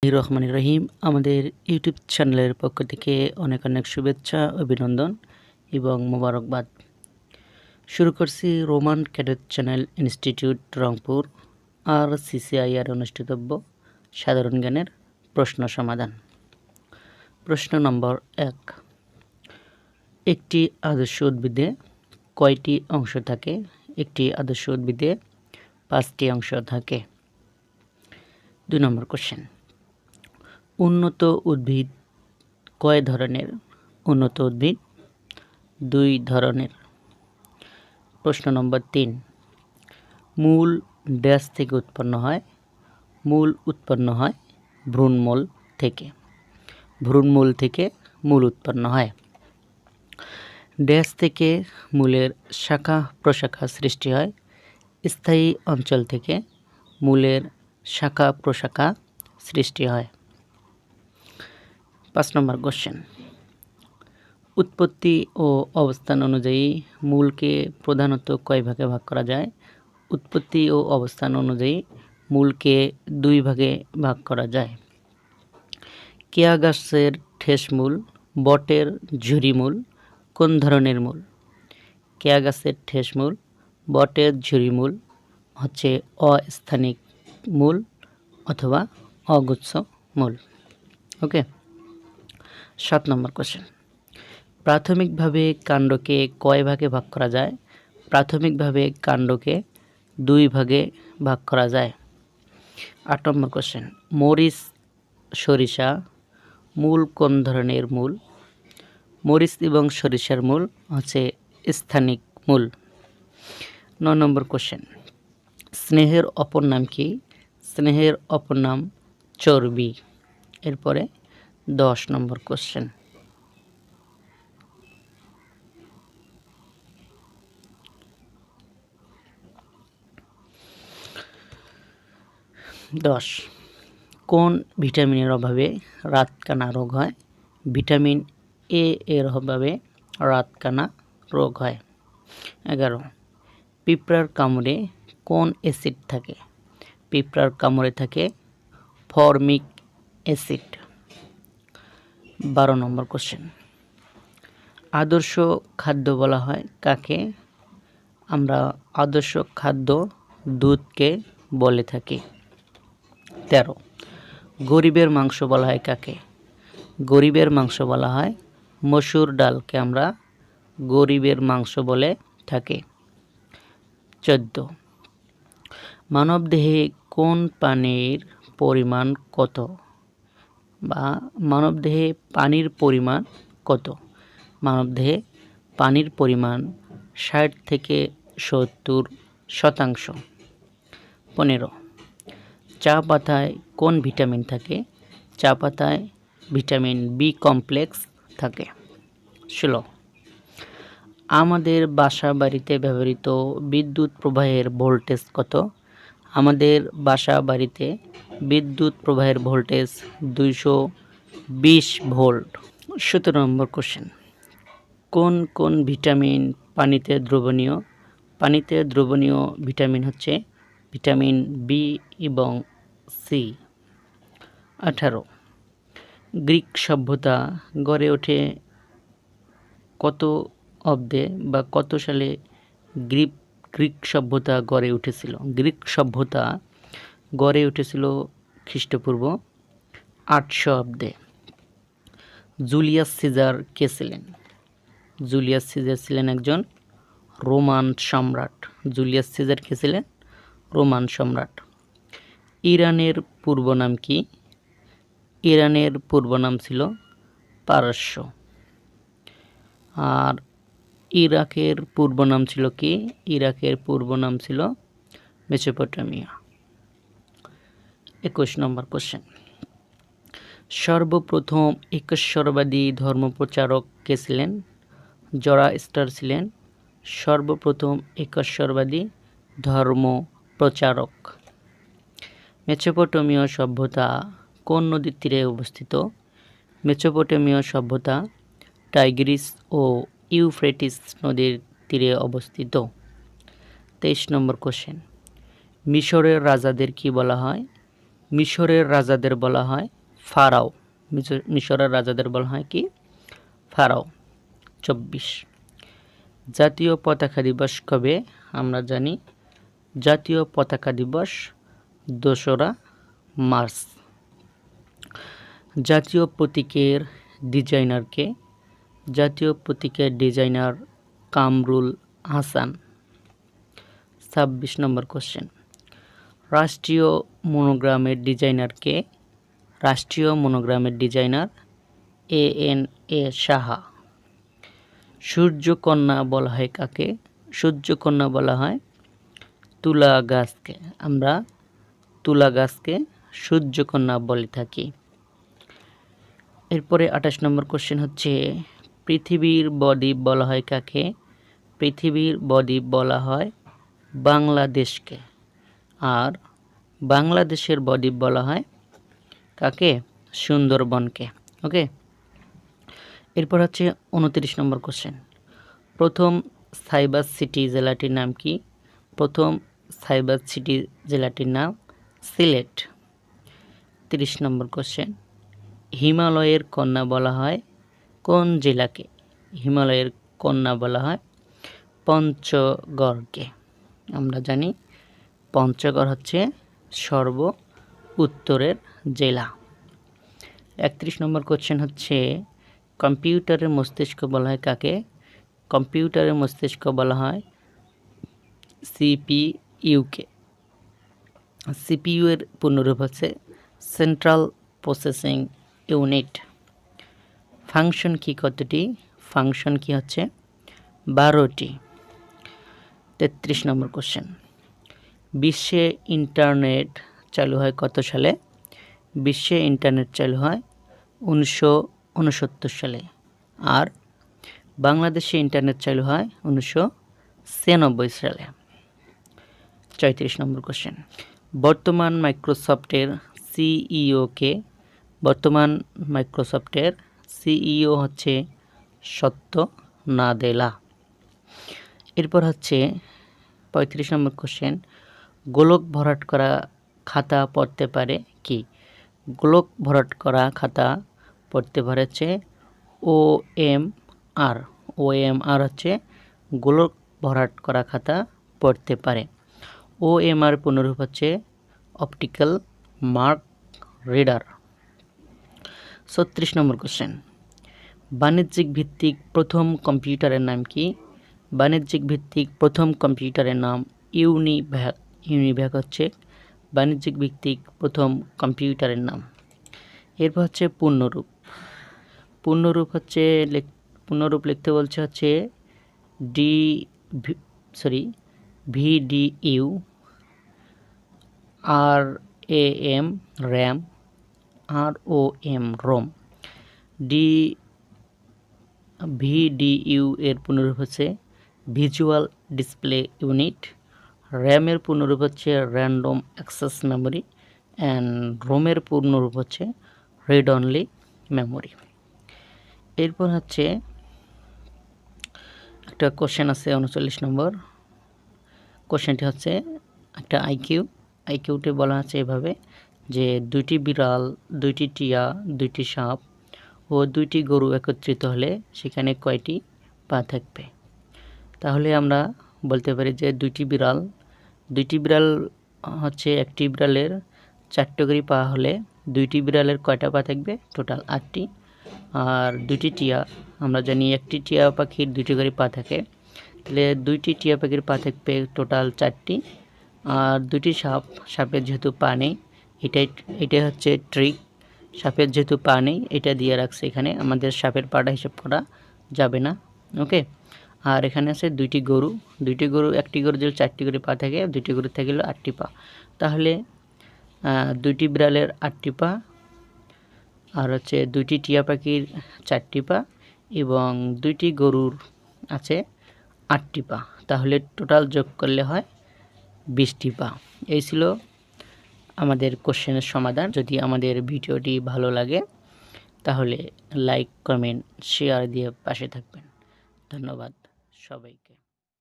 রহমানির রহিম আমাদের ইউটিউব চ্যানেলের পক্ষ থেকে অনেক অনেক শুভেচ্ছা অভিনন্দন এবং মোবারকবাদ। শুরু করছি Roman cadet channel institute Rangpur RCCIR অনুষ্ঠিতব্য সাধারণ জ্ঞানের প্রশ্ন সমাধান। প্রশ্ন নম্বর 1, একটি আদর্শ উদ্ভিদে কয়টি অংশ থাকে? একটি আদর্শ উদ্ভিদে 5টি অংশ থাকে। 2 নম্বর কোশ্চেন, উন্নত উদ্ভিদ কয় ধরনের? উন্নত উদ্ভিদ 2 ধরনের। প্রশ্ন নম্বর 3, মূল ড্যাশ থেকে উৎপন্ন হয়? মূল উৎপন্ন হয় ভ্রূণমূল থেকে। ভ্রূণমূল থেকে মূল উৎপন্ন হয়। ড্যাশ থেকে মূলের শাখা প্রশাখা সৃষ্টি হয়? স্থায়ী অঞ্চল থেকে মূলের শাখা প্রশাখা সৃষ্টি হয়। 5 নম্বর কোশ্চেন, উৎপত্তি ও অবস্থান অনুযায়ী মূলকে প্রধানত কয় ভাগে ভাগ করা যায়? উৎপত্তি ও অবস্থান অনুযায়ী মূলকে 2 ভাগে ভাগ করা যায়। কেয়া গাছের ঠেস মূল, বটের ঝুরি মূল কোন ধরনের মূল? কেয়া গাছের ঠেস মূল, বটের ঝুরি মূল হচ্ছে অস্থানিক মূল অথবা অগুচ্ছ মূল। ওকে। 7 নম্বর কোশ্চেন, প্রাথমিকভাবে কাণ্ডকে কয় ভাগে ভাগ করা যায়? প্রাথমিকভাবে কাণ্ডকে 2 ভাগে ভাগ করা যায়। 8 নম্বর কোশ্চেন, মরিচ সরিষা মূল কোন ধরনের মূল? মরিচ এবং সরিষার মূল হচ্ছে স্থানিক মূল। 9 নম্বর কোশ্চেন, স্নেহের অপর নাম কি? স্নেহের অপর নাম চর্বি। এরপরে 10 নম্বর কোশ্চেন, কোন ভিটামিনের অভাবে রাতকানা রোগ হয়? ভিটামিন A এর অভাবে রাতকানা রোগ হয়। 11, পিঁপড়ার কামড়ে কোন অ্যাসিড থাকে? পিঁপড়ার কামড়ে থাকে ফরমিক অ্যাসিড। 12 নম্বর কোশ্চেন, আদর্শ খাদ্য বলা হয় কাকে? আমরা আদর্শ খাদ্য দুধকে বলে থাকি। 13, গরিবের মাংস বলা হয় কাকে? গরিবের মাংস বলা হয় মসুর ডালকে আমরা গরিবের মাংস বলে থাকি। 14, মানবদেহে কোন পানির পরিমাণ কত? বা মানবদেহে পানির পরিমাণ কত? মানবদেহে পানির পরিমাণ 60 থেকে 70%। 15, চা পাতায় কোন ভিটামিন থাকে? চা পাতায় ভিটামিন B কমপ্লেক্স থাকে। 16, আমাদের বাসা বাড়িতে ব্যবহৃত বিদ্যুৎ প্রবাহের ভোল্টেজ কত? আমাদের বাসা বাড়িতে বিদ্যুৎ প্রবাহের ভোল্টেজ 220 ভোল্ট। 17 নম্বর কোশ্চেন, কোন কোন ভিটামিন পানিতে দ্রবণীয়? পানিতে দ্রবণীয় ভিটামিন হচ্ছে ভিটামিন B এবং C। 18, গ্রিক সভ্যতা গড়ে ওঠে কত অব্দে বা কত সালে গ্রিক সভ্যতা গড়ে উঠেছিল? গ্রিক সভ্যতা গড়ে উঠেছিল খ্রিস্টপূর্ব 800 অব্দে। জুলিয়াস সিজার কে ছিলেন? জুলিয়াস সিজার ছিলেন একজন রোমান সম্রাট। জুলিয়াস সিজার কে ছিলেন? রোমান সম্রাট। ইরানের পূর্ব নাম কি? ইরানের পূর্ব নাম ছিল পারস্য। আর ইরাকের পূর্ব নাম ছিল কি? ইরাকের পূর্ব নাম ছিল মেসোপটেমিয়া। 21 নম্বর কোশ্চেন, সর্বপ্রথম একেশ্বরবাদী ধর্মপ্রচারক কে ছিলেন? জরাস্টার ছিলেন সর্বপ্রথম একেশ্বরবাদী ধর্মপ্রচারক। মেসোপটেমীয় সভ্যতা কোন নদীর তীরে অবস্থিত? মেসোপটেমীয় সভ্যতা টাইগ্রিস ও ইউফ্রেটিস নদীর তীরে অবস্থিত। 23 নম্বর কোশ্চেন, মিশরের রাজাদের কি বলা হয়? মিশরের রাজাদের বলা হয় ফারাও। মিশরের রাজাদের বলা হয় কি? ফারাও। 24 জাতীয় পতাকা দিবস কবে? আমরা জানি জাতীয় পতাকা দিবস 2রা মার্চ। জাতীয় প্রতীকের ডিজাইনার কে? জাতীয় প্রতীকের ডিজাইনার কামরুল হাসান। 26 নম্বর কোশ্চেন, রাষ্ট্রীয় মনোগ্রামের ডিজাইনার কে? রাষ্ট্রীয় মনোগ্রামের ডিজাইনার ANA সাহা। সূর্যকন্যা বলা হয় কাকে? সূর্যকন্যা বলা হয় তুলা গাছকে। আমরা তুলা গাছকে সূর্যকন্যা বলে থাকি। এরপরে 28 নম্বর কোশ্চেন হচ্ছে, পৃথিবীর বদ্বীপ বলা হয় কাকে? পৃথিবীর বদ্বীপ বলা হয় বাংলাদেশকে। আর বাংলাদেশের বদ্বীপ বলা হয় কাকে? সুন্দরবনকে। ওকে। এরপর হচ্ছে 29 নম্বর কোশ্চেন, প্রথম সাইবার সিটি জেলাটির নাম কি? প্রথম সাইবার সিটি জেলাটির নাম সিলেট। 30 নম্বর কোশ্চেন, হিমালয়ের কন্যা বলা হয় কোন জেলাকে? হিমালয়ের কন্যা বলা হয় পঞ্চগড়কে। আমরা জানি পঞ্চগড় হচ্ছে সর্ব উত্তরের জেলা। 31 নম্বর কোশ্চেন হচ্ছে, কম্পিউটারের মস্তিষ্ক বলা হয় কাকে? কম্পিউটারের মস্তিষ্ক বলা হয় সিপিইউকে। সিপিইউ এর পূর্ণরূপ হচ্ছে সেন্ট্রাল প্রসেসিং ইউনিট। ফাংশন কি কতটি? ফাংশন কি হচ্ছে 12টি। 33 নম্বর কোশ্চেন, বিশ্বে ইন্টারনেট চালু হয় কত সালে? বিশ্বে ইন্টারনেট চালু হয় 1969 সালে। আর বাংলাদেশে ইন্টারনেট চালু হয় 1996 সালে। 34 নম্বর কোশ্চেন, বর্তমান মাইক্রোসফটের সিইও কে? বর্তমান মাইক্রোসফটের সিইও হচ্ছে সত্য নাদেলা। এরপর হচ্ছে 35 নম্বর কোশ্চেন, গোলক ভরাট করা খাতা পড়তে পারে কি? গোলক ভরাট করা খাতা পড়তে পারে হচ্ছে OMR। OMR হচ্ছে গোলক ভরাট করা খাতা পড়তে পারে। OMR পুনরূপ হচ্ছে অপটিক্যাল মার্ক রিডার। 36 নম্বর কোশ্চেন, বাণিজ্যিক ভিত্তিক প্রথম কম্পিউটারের নাম কি? বাণিজ্যিক ভিত্তিক প্রথম কম্পিউটারের নাম ইউনিভ্যাক। ইউনিভ্যাক হচ্ছে বাণিজ্যিক ভিত্তিক প্রথম কম্পিউটারের নাম। এরপর হচ্ছে পূর্ণরূপ। পূর্ণরূপ হচ্ছে পূর্ণরূপ লিখতে বলছে হচ্ছে VDU RAM RAM ROM ROM। VDU এর পূর্ণরূপ হচ্ছে ভিজুয়াল ডিসপ্লে ইউনিট। RAM এর পূর্ণরূপ হচ্ছে random access memory and ROM এর পূর্ণরূপ হচ্ছে রিড অনলি মেমোরি। এরপর হচ্ছে একটা কোশ্চেন আছে 39 নম্বর। কোশ্চেনটি হচ্ছে একটা আইকিউতে বলা আছে এভাবে যে 2টি বিড়াল, 2টি টিয়া, 2টি সাপ ও 2টি গরু একত্রিত হলে সেখানে কয়টি পা থাকবে? তাহলে আমরা বলতে পারি যে 2টি বিড়াল হচ্ছে একটি বিড়ালের 4টি করে পা হলে 2টি বিড়ালের কয়টা পা থাকবে? টোটাল 8টি। আর 2টি টিয়া, আমরা জানি একটি টিয়া পাখির 2টি করে পা থাকে, তাহলে 2টি টিয়া পাখির পা থাকবে টোটাল 4টি। আর 2টি সাপের যেহেতু পা নেই, এটাই হচ্ছে ট্রিক। সাপের যেহেতু পা নেই এটা দিয়ে রাখছে এখানে, আমাদের সাপের পাটা হিসাব করা যাবে না। ওকে। আর এখানে আছে 2টি গরু। একটি গরু যদি 4টি করে পা থাকে, 2টি গরু থাকলে 8টি পা। তাহলে 2টি বিড়ালের 8টি পা, আর হচ্ছে 2টি টিয়া পাখির 4টি পা এবং 2টি গরুর আছে 8টি পা। তাহলে টোটাল যোগ করলে হয় 20টি পা। এই ছিল আমাদের কোশ্চেনের সমাধান। যদি আমাদের ভিডিওটি ভালো লাগে তাহলে লাইক, কমেন্ট, শেয়ার দিয়ে পাশে থাকবেন। ধন্যবাদ সবাইকে।